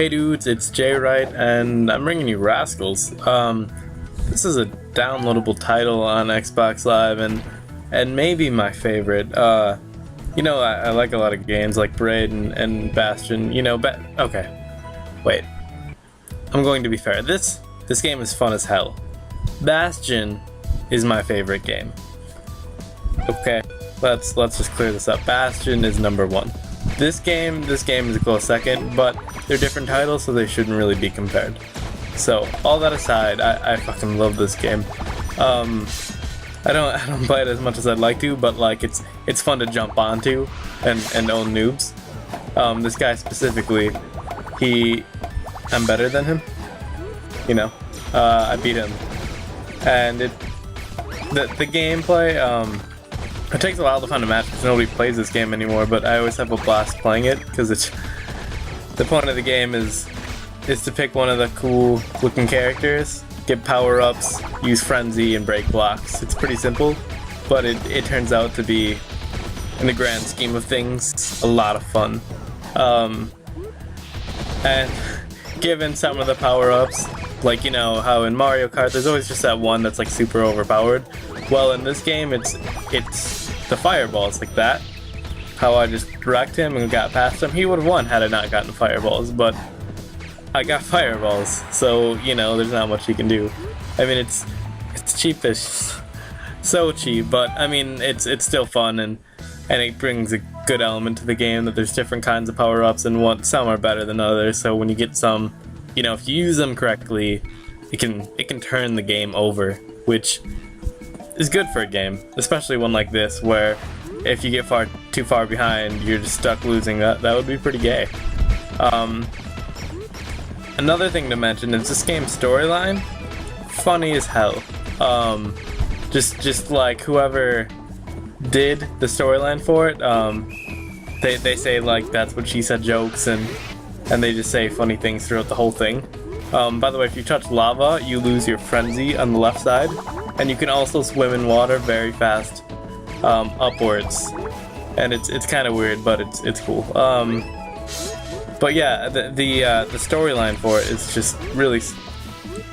Hey dudes, it's Jay Wright, and I'm bringing you Raskulls. This is a downloadable title on Xbox Live, and maybe my favorite. I like a lot of games like Braid and Bastion. Okay, wait. I'm going to be fair. This game is fun as hell. Bastion is my favorite game. Okay, let's just clear this up. Bastion is number one. This game is a close second, but they're different titles, so they shouldn't really be compared. So all that aside, I fucking love this game. I don't play it as much as I'd like to, but like it's fun to jump onto and own noobs. This guy specifically, I'm better than him. I beat him, and the gameplay. It takes a while to find a match because nobody plays this game anymore, but I always have a blast playing it because the point of the game is to pick one of the cool looking characters, get power-ups, use frenzy, and break blocks. It's pretty simple, but it turns out to be, in the grand scheme of things, a lot of fun. And given some of the power-ups, like how in Mario Kart there's always just that one that's like super overpowered. Well, in this game it's the fireballs like that. How I just wrecked him and got past him. He would have won had I not gotten fireballs, but I got fireballs, so there's not much you can do. I mean it's cheapish, so cheap, but I mean it's still fun and it brings a good element to the game that there's different kinds of power-ups and some are better than others. So when you get some, if you use them correctly, it can turn the game over, which is good for a game, especially one like this where if you get too far behind, you're just stuck losing. That would be pretty gay. Another thing to mention is this game's storyline, funny as hell. Just like whoever did the storyline for it, they say like that's what she said jokes and they just say funny things throughout the whole thing. By the way, if you touch lava, you lose your frenzy on the left side, and you can also swim in water very fast upwards, and it's kind of weird, but it's cool. But yeah, the storyline for it is just really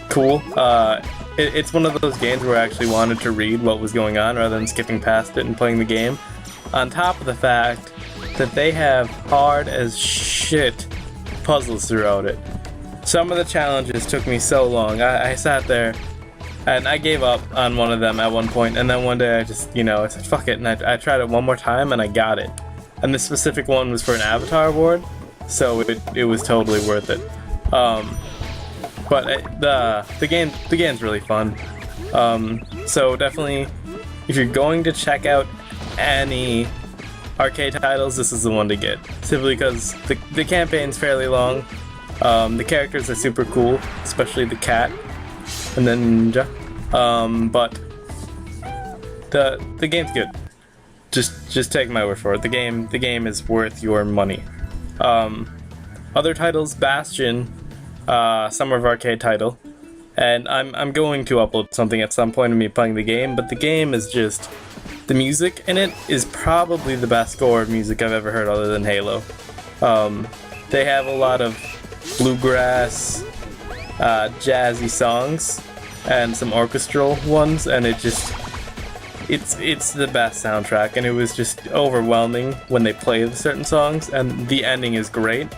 cool. It's one of those games where I actually wanted to read what was going on rather than skipping past it and playing the game. On top of the fact that they have hard as shit puzzles throughout it. Some of the challenges took me so long. I sat there and I gave up on one of them at one point, and then one day I just, I said fuck it, and I tried it one more time and I got it. And this specific one was for an avatar award, so it was totally worth it. But the game's really fun. So definitely, if you're going to check out any arcade titles, this is the one to get. Simply because the campaign's fairly long. The characters are super cool, especially the cat and the ninja. But the game's good. Just take my word for it. The game is worth your money. Other titles, Bastion, Summer of Arcade title, and I'm going to upload something at some point of me playing the game. But the game is just, the music in it is probably the best score of music I've ever heard other than Halo. They have a lot of bluegrass, jazzy songs and some orchestral ones, and it's the best soundtrack, and it was just overwhelming when they play certain songs, and the ending is great.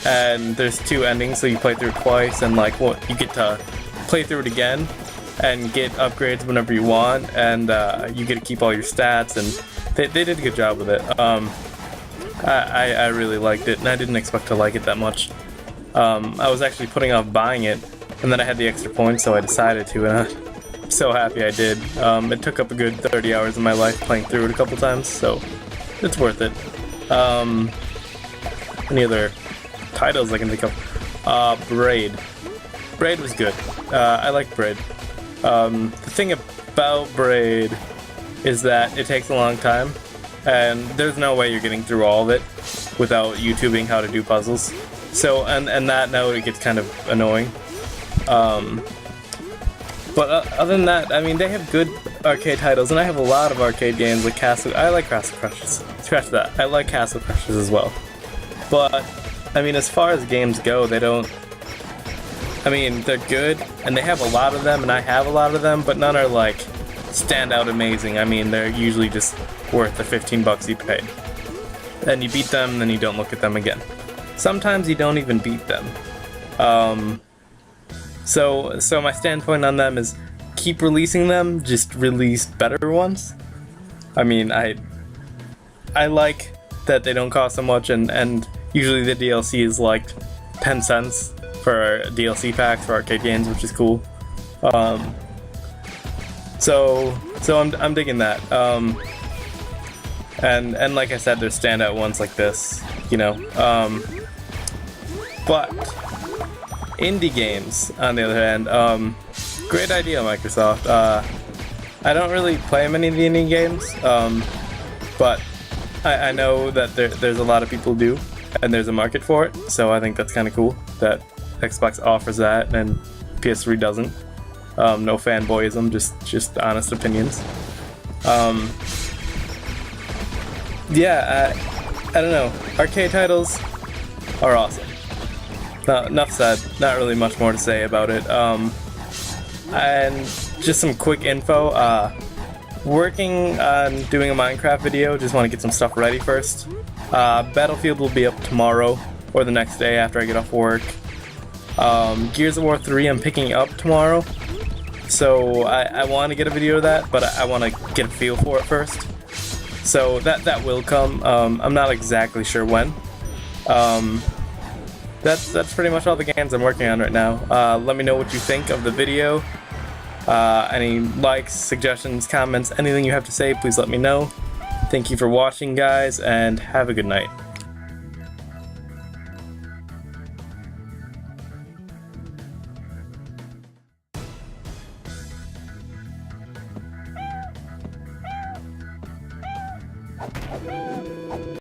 And there's two endings, so you play through it twice, and you get to play through it again and get upgrades whenever you want, and you get to keep all your stats, and they did a good job with it. I really liked it, and I didn't expect to like it that much. I was actually putting off buying it, and then I had the extra points, so I decided to, and I'm so happy I did. It took up a good 30 hours of my life playing through it a couple times, so it's worth it. Any other titles I can think of? Braid. Braid was good. I like Braid. The thing about Braid is that it takes a long time, and there's no way you're getting through all of it without YouTubing how to do puzzles. So, and that note, it gets kind of annoying. But other than that, I mean, they have good arcade titles, and I have a lot of arcade games like Castle. I like Castle Crushes. Scratch that. I like Castle Crushes as well. But I mean, as far as games go, they don't. I mean, they're good, and they have a lot of them, and I have a lot of them, but none are like standout amazing. I mean, they're usually just worth the 15 bucks you paid. Then you beat them, then you don't look at them again. Sometimes you don't even beat them. So my standpoint on them is keep releasing them, just release better ones. I mean, I like that they don't cost so much, and usually the DLC is like 10 cents for DLC packs for arcade games, which is cool. So I'm digging that. And like I said, there's standout ones like this, you know. But indie games, on the other hand, great idea, Microsoft. I don't really play many of the indie games, but I know that there's a lot of people who do, and there's a market for it. So I think that's kind of cool that Xbox offers that and PS3 doesn't. No fanboyism, just honest opinions. Yeah, I don't know. Arcade titles are awesome. Enough said. Not really much more to say about it. And just some quick info. Working on doing a Minecraft video. Just want to get some stuff ready first. Battlefield will be up tomorrow or the next day after I get off work. Gears of War 3 I'm picking up tomorrow. So I want to get a video of that, but I want to get a feel for it first. So that will come. I'm not exactly sure when. That's pretty much all the games I'm working on right now. Let me know what you think of the video. Any likes, suggestions, comments, anything you have to say, please let me know. Thank you for watching, guys, and have a good night.